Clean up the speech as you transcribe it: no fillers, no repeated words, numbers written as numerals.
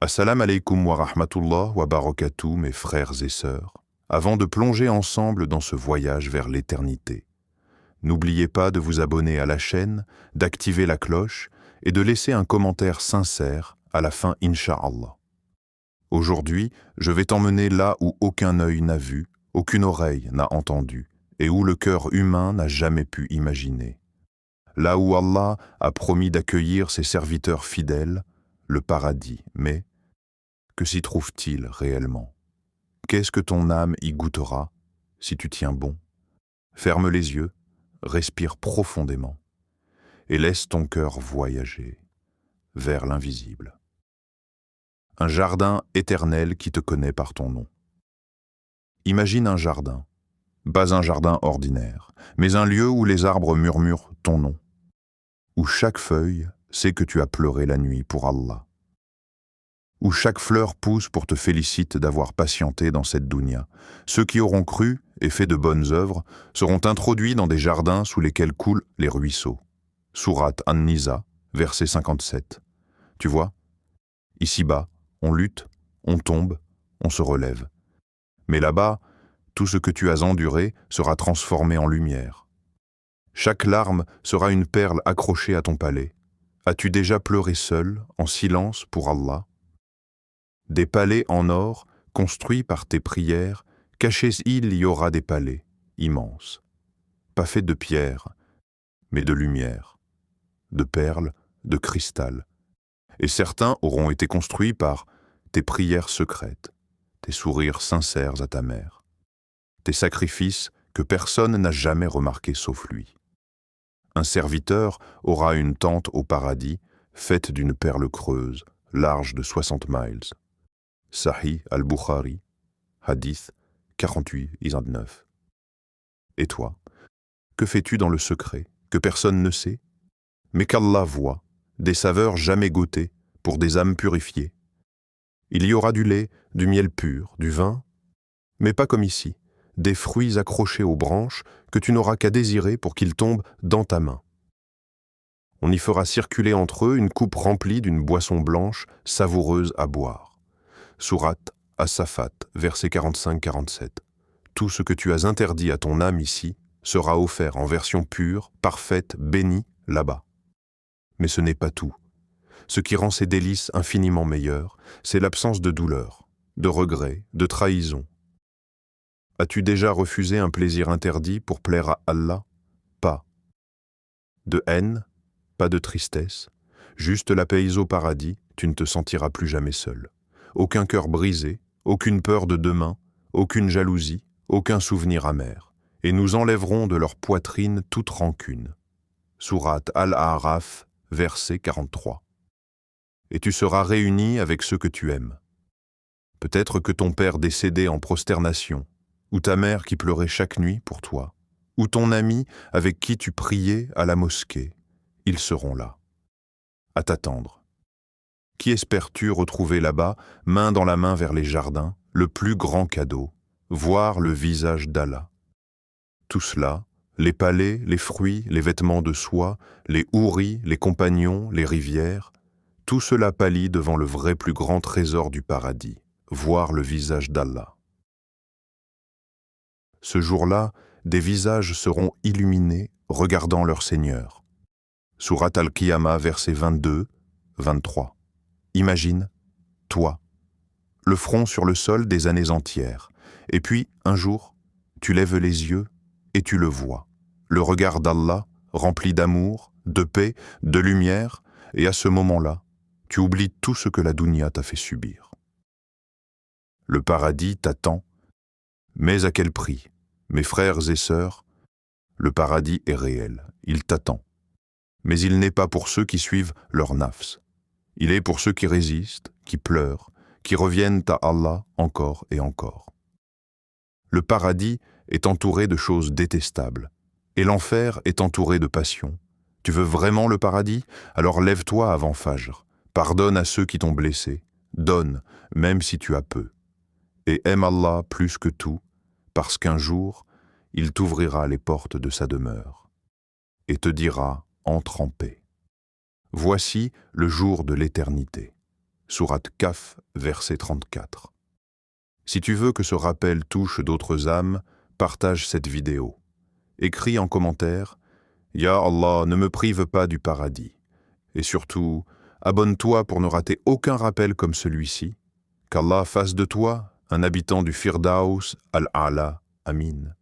Assalamu alaikum wa rahmatullah wa barakatuh, mes frères et sœurs, avant de plonger ensemble dans ce voyage vers l'éternité. N'oubliez pas de vous abonner à la chaîne, d'activer la cloche et de laisser un commentaire sincère à la fin, Inch'Allah. Aujourd'hui, je vais t'emmener là où aucun œil n'a vu, aucune oreille n'a entendu, et où le cœur humain n'a jamais pu imaginer. Là où Allah a promis d'accueillir ses serviteurs fidèles, le paradis, mais que s'y trouve-t-il réellement? Qu'est-ce que ton âme y goûtera si tu tiens bon? Ferme les yeux, respire profondément et laisse ton cœur voyager vers l'invisible. Un jardin éternel qui te connaît par ton nom. Imagine un jardin, pas un jardin ordinaire, mais un lieu où les arbres murmurent ton nom, où chaque feuille sait que tu as pleuré la nuit pour Allah, où chaque fleur pousse pour te féliciter d'avoir patienté dans cette dunya. Ceux qui auront cru et fait de bonnes œuvres seront introduits dans des jardins sous lesquels coulent les ruisseaux. Sourate An-Nisa, verset 57. Tu vois, ici-bas, on lutte, on tombe, on se relève. Mais là-bas, tout ce que tu as enduré sera transformé en lumière. Chaque larme sera une perle accrochée à ton palais. As-tu déjà pleuré seul, en silence, pour Allah? Des palais en or, construits par tes prières, cachés il y aura des palais, immenses, pas faits de pierre, mais de lumière, de perles, de cristal. Et certains auront été construits par tes prières secrètes, tes sourires sincères à ta mère, tes sacrifices que personne n'a jamais remarqués sauf lui. Un serviteur aura une tente au paradis, faite d'une perle creuse, large de 60 miles. Sahih al-Bukhari, hadith 48-9. Et toi, que fais-tu dans le secret, que personne ne sait, mais qu'Allah voit, des saveurs jamais goûtées, pour des âmes purifiées? Il y aura du lait, du miel pur, du vin, mais pas comme ici, des fruits accrochés aux branches que tu n'auras qu'à désirer pour qu'ils tombent dans ta main. On y fera circuler entre eux une coupe remplie d'une boisson blanche, savoureuse à boire. Sourate As-Safat, versets 45-47. Tout ce que tu as interdit à ton âme ici sera offert en version pure, parfaite, bénie, là-bas. Mais ce n'est pas tout. Ce qui rend ces délices infiniment meilleurs, c'est l'absence de douleur, de regret, de trahison. As-tu déjà refusé un plaisir interdit pour plaire à Allah? Pas. De haine, pas de tristesse, juste la paix au paradis, tu ne te sentiras plus jamais seul. Aucun cœur brisé, aucune peur de demain, aucune jalousie, aucun souvenir amer, et nous enlèverons de leur poitrine toute rancune. Sourate Al-A'raf, verset 43. Et tu seras réuni avec ceux que tu aimes. Peut-être que ton père décédé en prosternation, ou ta mère qui pleurait chaque nuit pour toi, ou ton ami avec qui tu priais à la mosquée, ils seront là, à t'attendre. Qui espères-tu retrouver là-bas, main dans la main vers les jardins, le plus grand cadeau, voir le visage d'Allah? Tout cela, les palais, les fruits, les vêtements de soie, les houris, les compagnons, les rivières, tout cela pâlit devant le vrai plus grand trésor du paradis, voir le visage d'Allah. Ce jour-là, des visages seront illuminés, regardant leur Seigneur. Sourate Al-Qiyamah, versets 22-23. Imagine, toi, le front sur le sol des années entières, et puis, un jour, tu lèves les yeux et tu le vois, le regard d'Allah, rempli d'amour, de paix, de lumière, et à ce moment-là, tu oublies tout ce que la dunya t'a fait subir. Le paradis t'attend, mais à quel prix? Mes frères et sœurs, le paradis est réel, il t'attend. Mais il n'est pas pour ceux qui suivent leur nafs. Il est pour ceux qui résistent, qui pleurent, qui reviennent à Allah encore et encore. Le paradis est entouré de choses détestables, et l'enfer est entouré de passions. Tu veux vraiment le paradis? Alors lève-toi avant Fajr, pardonne à ceux qui t'ont blessé, donne, même si tu as peu, et aime Allah plus que tout, parce qu'un jour, il t'ouvrira les portes de sa demeure, et te dira, entre en paix. Voici le jour de l'éternité. Sourate Kaf, verset 34. Si tu veux que ce rappel touche d'autres âmes, partage cette vidéo. Écris en commentaire « Ya Allah, ne me prive pas du paradis ». Et surtout, abonne-toi pour ne rater aucun rappel comme celui-ci. Qu'Allah fasse de toi un habitant du Firdaus al-A'la. Amin.